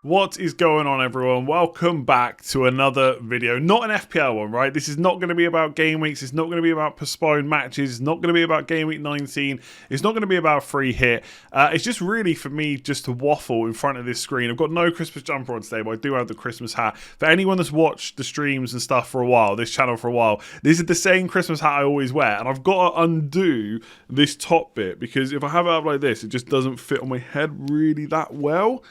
What is going on, everyone? Welcome back to another video. Not an FPL one, right? This is not going to be about game weeks. It's not going to be about postponed matches. It's not going to be about game week 19. It's not going to be about free hit. It's just really for me just to waffle in front of this screen. I've got no Christmas jumper on today, but I do have the Christmas hat. For anyone that's watched the streams and stuff for a while, this channel for a while, this is the same Christmas hat I always wear. And I've got to undo this top bit because if I have it up like this, it just doesn't fit on my head really that well.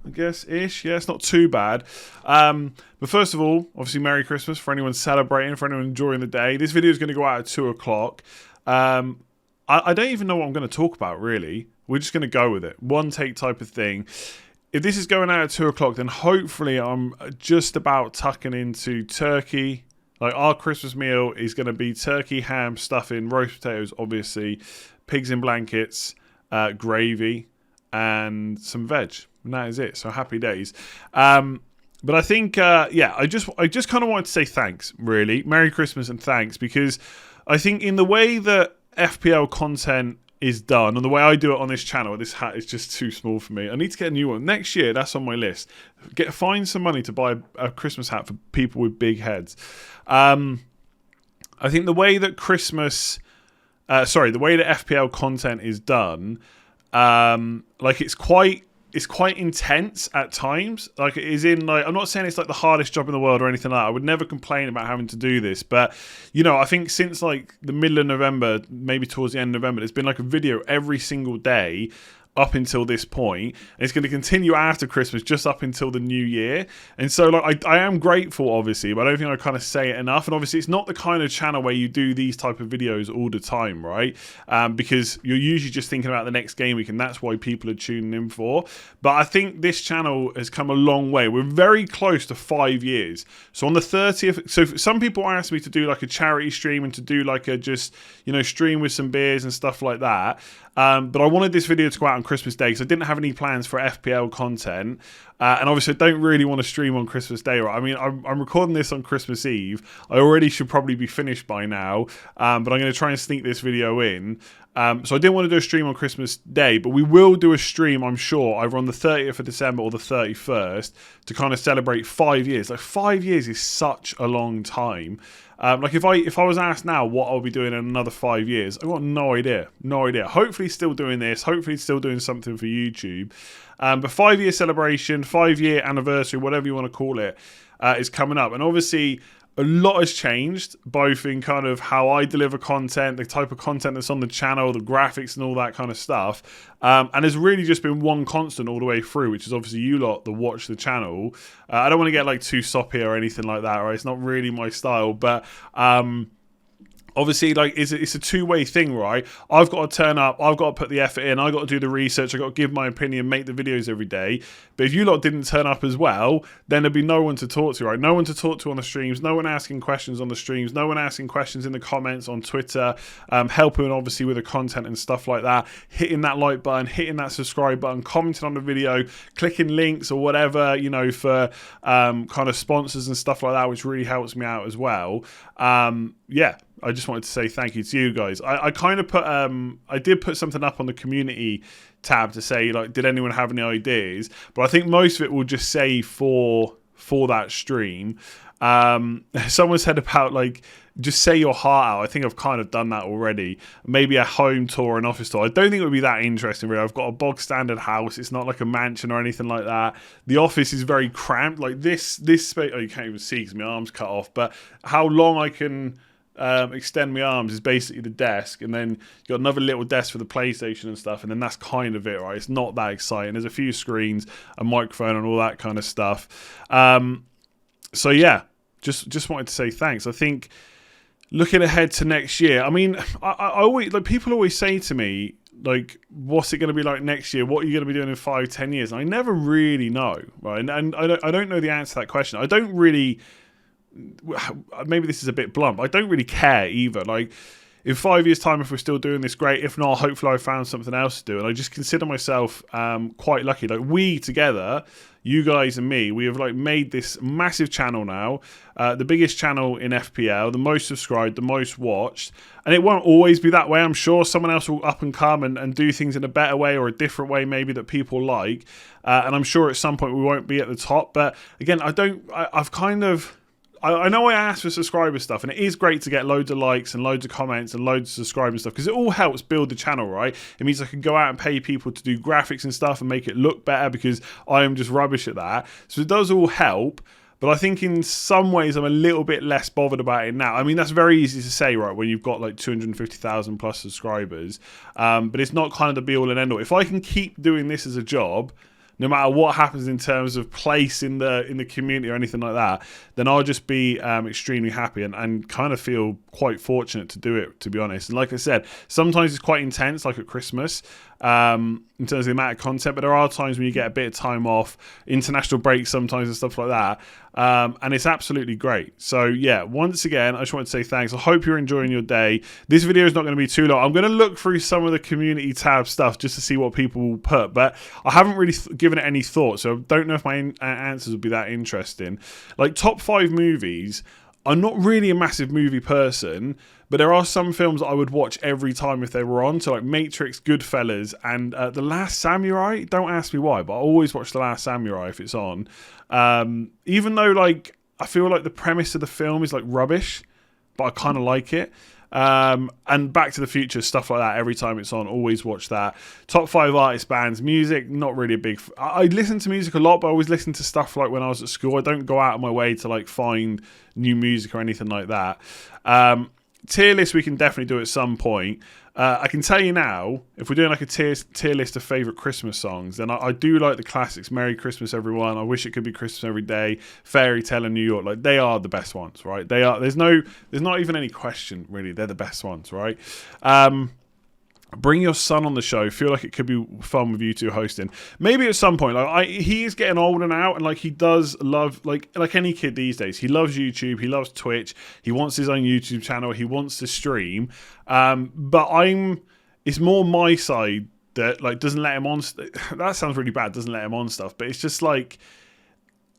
I guess-ish. Yeah, it's not too bad. But first of all, obviously, Merry Christmas for anyone celebrating, for anyone enjoying the day. This video is going to go out at 2 o'clock. I don't even know what I'm going to talk about, really. We're just going to go with it. One take type of thing. If this is going out at 2 o'clock, then hopefully I'm just about tucking into turkey. Like, our Christmas meal is going to be turkey, ham, stuffing, roast potatoes, obviously, pigs in blankets, gravy, and some veg. And that is it. So happy days. But I think, yeah, I just kind of wanted to say thanks, really. Merry Christmas and thanks, because I think in the way that FPL content is done, and the way I do it on this channel, this hat is just too small for me. I need to get a new one. Next year, that's on my list. Find some money to buy a Christmas hat for people with big heads. I think the way that the way that FPL content is done, like it's quite intense at times. Like it is in like, I'm not saying it's like the hardest job in the world or anything like that. I would never complain about having to do this, but you know, I think since like the middle of November, maybe towards the end of November, there's been like a video every single day up until this point, and it's going to continue after Christmas just up until the new year. And so like I am grateful, obviously, but I don't think I kind of say it enough. And obviously it's not the kind of channel where you do these type of videos all the time, right? Because you're usually just thinking about the next game week, and that's why people are tuning in for. But I think this channel has come a long way. We're very close to 5 years. So on the 30th, so some people asked me to do like a charity stream and to do like a just, you know, stream with some beers and stuff like that. But I wanted this video to go out on Christmas Day because I didn't have any plans for FPL content. And obviously I don't really want to stream on Christmas Day, right? I mean, I'm recording this on Christmas Eve. I already should probably be finished by now. But I'm going to try and sneak this video in. So I didn't want to do a stream on Christmas Day, but we will do a stream, I'm sure, either on the 30th of December or the 31st to kind of celebrate 5 years. Like 5 years is such a long time. Like if I was asked now what I'll be doing in another 5 years, I've got no idea. Hopefully still doing this. Hopefully still doing something for YouTube. But 5 year celebration, 5 year anniversary, whatever you want to call it, is coming up. And obviously a lot has changed, both in kind of how I deliver content, the type of content that's on the channel, the graphics and all that kind of stuff. And there's really just been one constant all the way through, which is obviously you lot that watch the channel. I don't want to get like too soppy or anything like that, right? It's not really my style, but obviously, like, it's a two-way thing, right? I've got to turn up, I've got to put the effort in, I've got to do the research, I've got to give my opinion, make the videos every day. But if you lot didn't turn up as well, then there'd be no one to talk to, right? No one to talk to on the streams, no one asking questions on the streams, no one asking questions in the comments on Twitter, helping obviously with the content and stuff like that, hitting that like button, hitting that subscribe button, commenting on the video, clicking links or whatever, you know, for kind of sponsors and stuff like that, which really helps me out as well. Yeah. I just wanted to say thank you to you guys. I kind of put, I did put something up on the community tab to say, like, did anyone have any ideas? But I think most of it will just say for that stream. Someone said about, like, just say your heart out. I think I've kind of done that already. Maybe a home tour, an office tour. I don't think it would be that interesting, really. I've got a bog standard house. It's not like a mansion or anything like that. The office is very cramped. Like this space, oh, you can't even see because my arm's cut off. But how long I can extend my arms is basically the desk, and then you've got another little desk for the PlayStation and stuff, and then that's kind of it, right? It's not that exciting. There's a few screens, a microphone, and all that kind of stuff. So yeah, just wanted to say thanks. I think looking ahead to next year, I mean, I always, like, people always say to me, like, what's it going to be like next year? What are you going to be doing in 5-10 years? And I never really know, right? And I don't know the answer to that question. I don't really, maybe this is a bit blunt, but I don't really care either. Like, in 5 years' time, if we're still doing this, great. If not, hopefully I found something else to do. And I just consider myself quite lucky. Like, we together, you guys and me, we have like made this massive channel now, the biggest channel in FPL, the most subscribed, the most watched. And it won't always be that way. I'm sure someone else will up and come and do things in a better way or a different way maybe that people like. And I'm sure at some point we won't be at the top. But again, I know I asked for subscriber stuff, and it is great to get loads of likes and loads of comments and loads of subscribers stuff, because it all helps build the channel, right? It means I can go out and pay people to do graphics and stuff and make it look better, because I am just rubbish at that. So it does all help, but I think in some ways I'm a little bit less bothered about it now. I mean, that's very easy to say, right, when you've got like 250,000 plus subscribers, but it's not kind of the be all and end all. If I can keep doing this as a job, no matter what happens in terms of place in the community or anything like that, then I'll just be extremely happy and kind of feel quite fortunate to do it, to be honest. And like I said, sometimes it's quite intense, like at Christmas, in terms of the amount of content, but there are times when you get a bit of time off, international breaks sometimes and stuff like that, and it's absolutely great. So yeah, once again, I just want to say thanks. I hope you're enjoying your day. This video is not going to be too long. I'm going to look through some of the community tab stuff just to see what people will put, but I haven't really given it any thought, so I don't know if my answers will be that interesting. Like top 5 movies, I'm not really a massive movie person, but there are some films that I would watch every time if they were on. So like Matrix, Goodfellas, and The Last Samurai. Don't ask me why, but I always watch The Last Samurai if it's on. Even though like I feel like the premise of the film is like rubbish, but I kind of like it. And Back to the Future, stuff like that, every time it's on, always watch that. Top 5 artists, bands, music, not really a big... I listen to music a lot, but I always listen to stuff like when I was at school. I don't go out of my way to like find new music or anything like that. Tier list we can definitely do at some point. I can tell you now, if we're doing like a tier list of favourite Christmas songs, then I do like the classics. Merry Christmas, Everyone. I Wish It Could Be Christmas Every Day. Fairy Tale in New York. Like, they are the best ones, right? They are. There's not even any question, really. They're the best ones, right? Bring your son on the show. Feel like it could be fun with you two hosting. Maybe at some point. Like he is getting older now, and like he does love like any kid these days. He loves YouTube. He loves Twitch. He wants his own YouTube channel. He wants to stream. But it's more my side that like doesn't let him on. That sounds really bad. Doesn't let him on stuff. But it's just like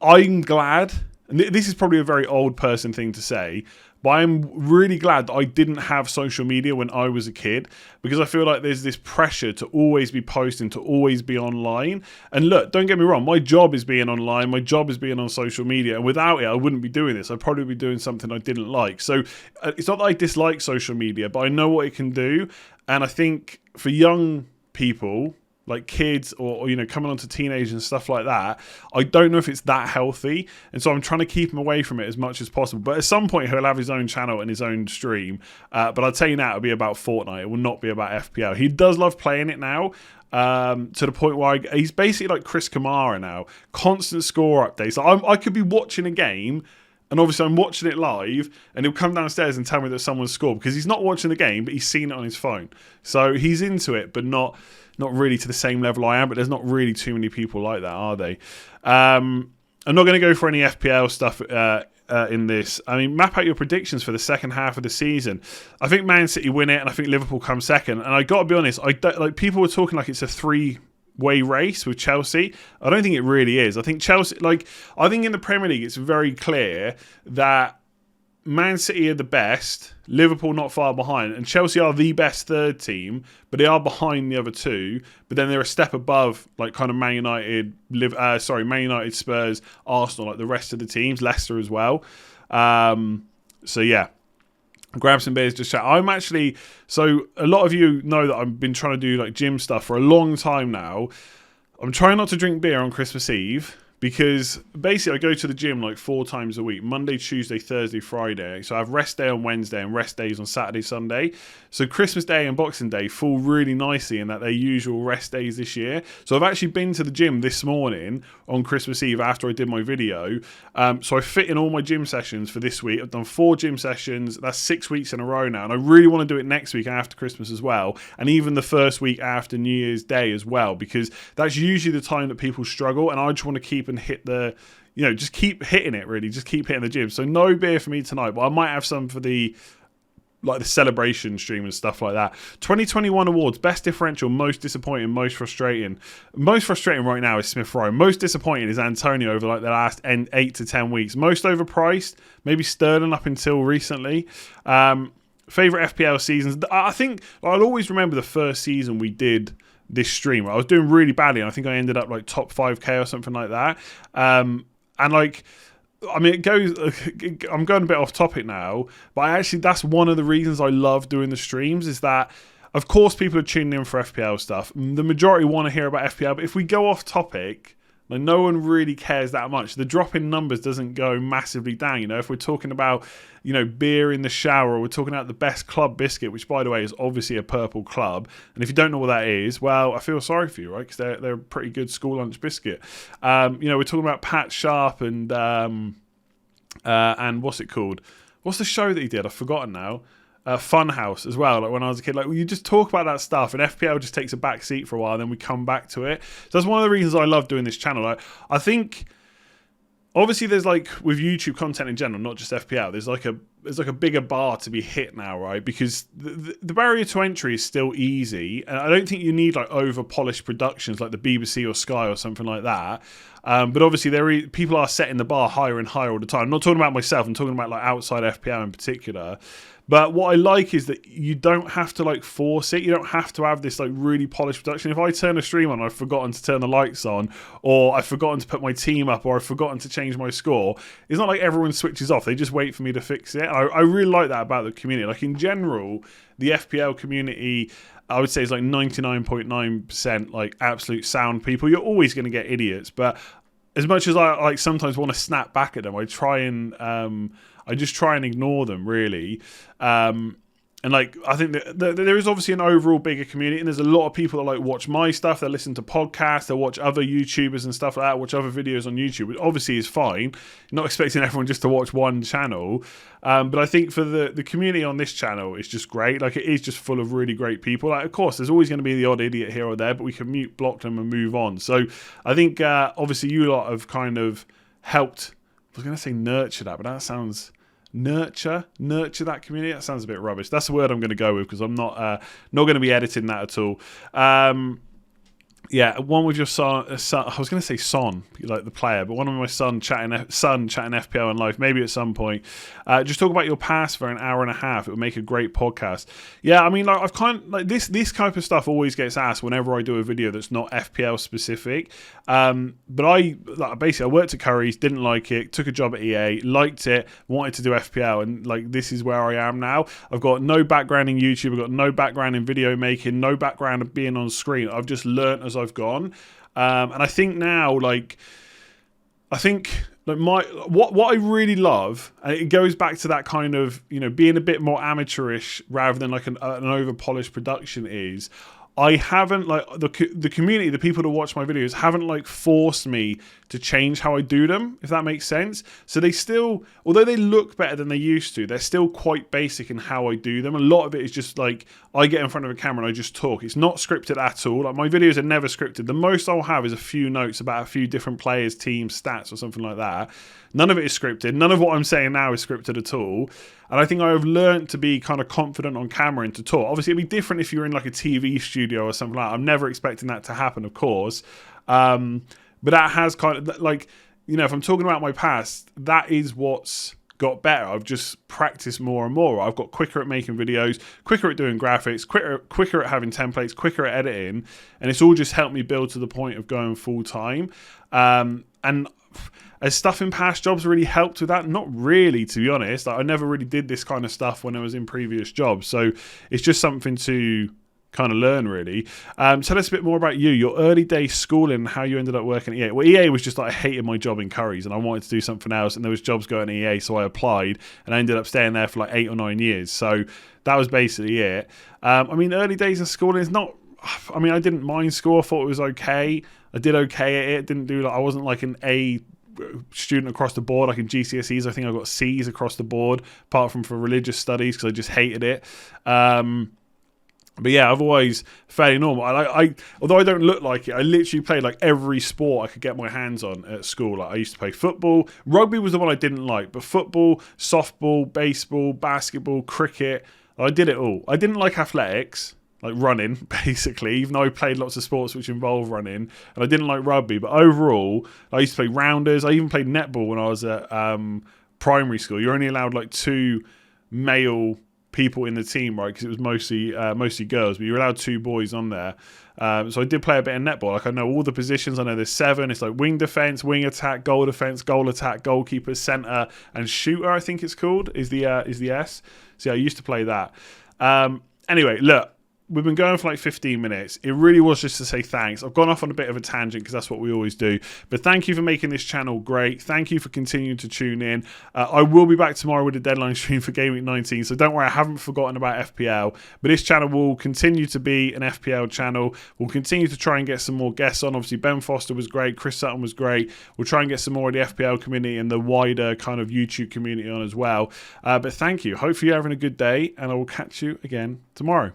I'm glad. And this is probably a very old person thing to say, but I'm really glad that I didn't have social media when I was a kid, because I feel like there's this pressure to always be posting, to always be online. And look, don't get me wrong, my job is being online, my job is being on social media, and without it, I wouldn't be doing this. I'd probably be doing something I didn't like. So it's not that I dislike social media, but I know what it can do. And I think for young people, like kids or you know, coming on to teenagers and stuff like that, I don't know if it's that healthy, and so I'm trying to keep him away from it as much as possible. But at some point he'll have his own channel and his own stream, but I'll tell you now, it'll be about Fortnite. It will not be about FPL. He does love playing it now, to the point where he's basically like Chris Kamara now, constant score updates. Like I could be watching a game, and obviously I'm watching it live, and he'll come downstairs and tell me that someone's scored, because he's not watching the game, but he's seen it on his phone. So he's into it, but not really to the same level I am. But there's not really too many people like that, are they? I'm not going to go for any FPL stuff in this. I mean, map out your predictions for the second half of the season. I think Man City win it, and I think Liverpool come second. And I got to be honest, people were talking like it's a three-way race with Chelsea. I don't think it really is. I think Chelsea, I think in the Premier League, it's very clear that Man City are the best, Liverpool not far behind, and Chelsea are the best third team, but they are behind the other two. But then they're a step above, like kind of Man United, Man United, Spurs, Arsenal, like the rest of the teams, Leicester as well. So yeah, grab some beers, just chat. So a lot of you know that I've been trying to do like gym stuff for a long time now. I'm trying not to drink beer on Christmas Eve, because basically I go to the gym like 4 times a week, Monday, Tuesday, Thursday, Friday. So I have rest day on Wednesday and rest days on Saturday, Sunday. So Christmas Day and Boxing Day fall really nicely in that they're usual rest days this year. So I've actually been to the gym this morning on Christmas Eve after I did my video. So I fit in all my gym sessions for this week. I've done 4 gym sessions. That's 6 weeks in a row now. And I really want to do it next week after Christmas as well. And even the first week after New Year's Day as well, because that's usually the time that people struggle. And I just want to keep and hit the, just keep hitting it, really. Just keep hitting the gym. So no beer for me tonight, but I might have some for the like the celebration stream and stuff like that. 2021 awards: best differential, most disappointing, most frustrating. Most frustrating right now is Smith Rowe. Most disappointing is Antonio over like the last 8 to 10 weeks. Most overpriced, maybe Sterling up until recently. Favorite FPL seasons: I think I'll always remember the first season we did this stream. I was doing really badly, and I think I ended up like top 5k or something like that. And like, I mean, it goes. I'm going a bit off topic now, but that's one of the reasons I love doing the streams, is that, of course, people are tuning in for FPL stuff. The majority want to hear about FPL, but if we go off topic, like, no one really cares that much. The drop in numbers doesn't go massively down. You know, if we're talking about, you know, beer in the shower, or we're talking about the best club biscuit, which, by the way, is obviously a purple club. And if you don't know what that is, well, I feel sorry for you, right? Because they're a pretty good school lunch biscuit. You know, we're talking about Pat Sharp and what's it called? What's the show that he did? I've forgotten now. Funhouse as well. Like when I was a kid, like you just talk about that stuff, and FPL just takes a back seat for a while, and then we come back to it. So that's one of the reasons I love doing this channel. Like, I think obviously there's, like, with YouTube content in general, not just FPL, there's like a bigger bar to be hit now, right? Because the barrier to entry is still easy, and I don't think you need like over polished productions like the BBC or Sky or something like that. But obviously people are setting the bar higher and higher all the time. I'm not talking about myself, I'm talking about like outside FPL in particular. But what I like is that you don't have to like force it. You don't have to have this like really polished production. If I turn a stream on, I've forgotten to turn the lights on, or I've forgotten to put my team up, or I've forgotten to change my score, it's not like everyone switches off. They just wait for me to fix it. I really like that about the community. Like in general, the FPL community, I would say, is like 99.9% like absolute sound people. You're always going to get idiots, but as much as I like sometimes want to snap back at them, I just try and ignore them, really. And like, I think that there is obviously an overall bigger community, and there's a lot of people that like watch my stuff, they listen to podcasts, they watch other YouTubers and stuff like that, watch other videos on YouTube, which obviously is fine. You're not expecting everyone just to watch one channel. But I think for the community on this channel, it's just great. Like, it is just full of really great people. Like, of course, there's always going to be the odd idiot here or there, but we can mute, block them and move on. So I think obviously you lot have kind of helped, I was going to say nurture that, but that sounds... Nurture that community. That sounds a bit rubbish. That's the word I'm going to go with, because I'm not going to be editing that at all. Yeah, one with your son. I was going to say Son, like the player, but one with my son chatting FPL and life. Maybe at some point, just talk about your past for an hour and a half. It would make a great podcast. Yeah, I mean, like I've kind of, like this type of stuff always gets asked whenever I do a video that's not FPL specific. But I worked at Curry's, didn't like it, took a job at EA, liked it, wanted to do FPL, and like this is where I am now. I've got no background in YouTube, I've got no background in video making, no background of being on screen. I've just learnt as I've gone. And I think now, like what I really love, and it goes back to that kind of, you know, being a bit more amateurish rather than like an over polished production, is I haven't, like, the community, the people that watch my videos haven't like forced me to change how I do them, if that makes sense. So they still, although they look better than they used to, they're still quite basic in how I do them. A lot of it is just like, I get in front of a camera and I just talk. It's not scripted at all. Like, my videos are never scripted. The most I'll have is a few notes about a few different players, teams, stats, or something like that. None of it is scripted. None of what I'm saying now is scripted at all. And I think I have learned to be kind of confident on camera and to talk. Obviously, it'd be different if you're in like a TV studio or something like that. I'm never expecting that to happen, of course. But that has kind of, like, you know, if I'm talking about my past, that is what's got better. I've just practiced more and more. I've got quicker at making videos, quicker at doing graphics, quicker at having templates, quicker at editing. And it's all just helped me build to the point of going full time. And has stuff in past jobs really helped with that? Not really, to be honest. Like, I never really did this kind of stuff when I was in previous jobs. So it's just something to kind of learn, really. Tell us a bit more about you, your early days schooling, how you ended up working at EA. Well, EA was just like, I hated my job in Curry's and I wanted to do something else, and there was jobs going at EA, so I applied and I ended up staying there for like 8 or 9 years. So that was basically it. I mean, early days of schooling is not, I mean, I didn't mind school. I thought it was okay. I did okay at it. Didn't do like, I wasn't like an A student across the board. Like in GCSEs, I think I got C's across the board, apart from for religious studies, because I just hated it. But yeah, otherwise fairly normal. I although I don't look like it, I literally played like every sport I could get my hands on at school. Like, I used to play football. Rugby was the one I didn't like, but football, softball, baseball, basketball, cricket, I did it all. I didn't like athletics, like running, basically, even though I played lots of sports which involve running, and I didn't like rugby. But overall, I used to play rounders. I even played netball when I was at primary school. You're only allowed like 2 male people in the team, right? Because it was mostly girls, but you're allowed 2 boys on there. So I did play a bit of netball. Like I know all the positions. I know there's 7. It's like wing defense, wing attack, goal defense, goal attack, goalkeeper, center, and shooter. I think it's called is the S. So yeah, I used to play that. Anyway, look. We've been going for like 15 minutes. It really was just to say thanks. I've gone off on a bit of a tangent because that's what we always do. But thank you for making this channel great. Thank you for continuing to tune in. I will be back tomorrow with a deadline stream for Game Week 19. So don't worry, I haven't forgotten about FPL. But this channel will continue to be an FPL channel. We'll continue to try and get some more guests on. Obviously, Ben Foster was great. Chris Sutton was great. We'll try and get some more of the FPL community and the wider kind of YouTube community on as well. But thank you. Hopefully you're having a good day. And I will catch you again tomorrow.